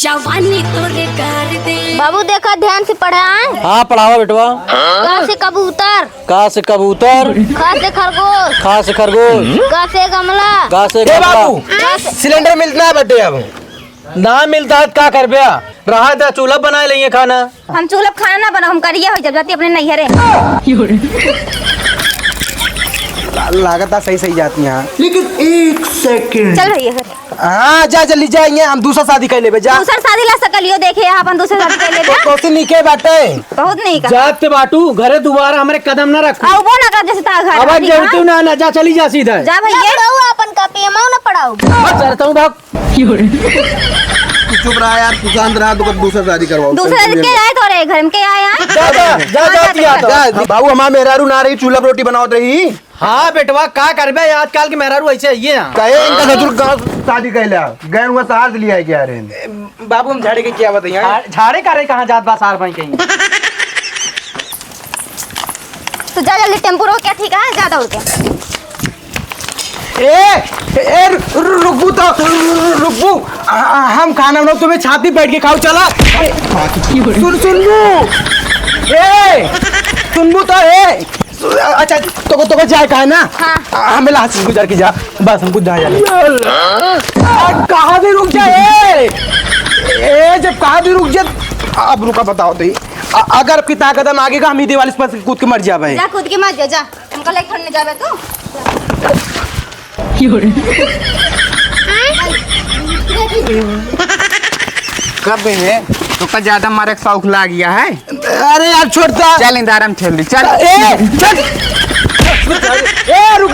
जवानी तोरे कर दे। बाबू देखा ध्यान से पढ़ा। हाँ पढ़ावा बेटवा। का से कबूतर, का से कबूतर, खा से खरगोश, खा से खरगोश, गा से गमला, गा से बाबू सिलेंडर मिलता है बेटे अब ना मिलता है क्या कर बिया रहा था चूल्हा बना लेंगे खाना। हम चूल्हा खाना ना बना हम करिए हो जब जाती अपने नैहरे। लागत सही सही जाती हैं लेकिन एक सेकंड। चल भैया हाँ जा जल्दी जाएंगे हम दूसरा शादी कर ले जा। दूसरा शादी ला सकलियो देखे अपन दूसरा शादी कर ले कोसी निके बाटे बहुत नहीं का जाते बाटू घरे दोबारा हमारे कदम ना रख आओ वो ना कर जैसे ता घर अब जरूरत ना ना जा चली जा सीधा जा भैया अपन का पेमाओ ना पढ़ाओ चलता हूँ भाग। चुप रहा यार तू शांत रहा तो दूसरा शादी करवाओ। दूसरा के आए तो रे घर में के आए हैं जा बाबू हमारा मेहरारू ना रही चूल्हा रोटी बनावत रही। हाँ बेटवा का करबे आजकल के मेहरारू ऐसे ये कहे इनका ससुर गाँव शादी कहला गैर हुआ सहार लिया है क्या रे बाबू हम झाड़े के क्या बताइए झाड़े करे कहाँ जात बा सार भाई कहीं तो जा जल्दी टेम्पो रोक के ठीक है ज्यादा उड़ के ए रुकू तो रुकू हम खाना बनाओ तुम्हें छाती बैठ के खाओ चला सुनबू तो अच्छा तो जाए कहा ना हमें लाश गुजर के जा बस हमको जा कहाँ भी रुक जाए जब कहाँ भी रुक जाए अब रुका बताओ तो अगर आपकी ताकत हम आगे का हम ही दीवार पर कूद के मर जाए जा कूद के मत जा हमको लेके ठंड जावे तू कब है तो का ज्यादा मारे शौक ला गया है। अरे यार छोड़ता चल इंदारम खेल ली चल रुक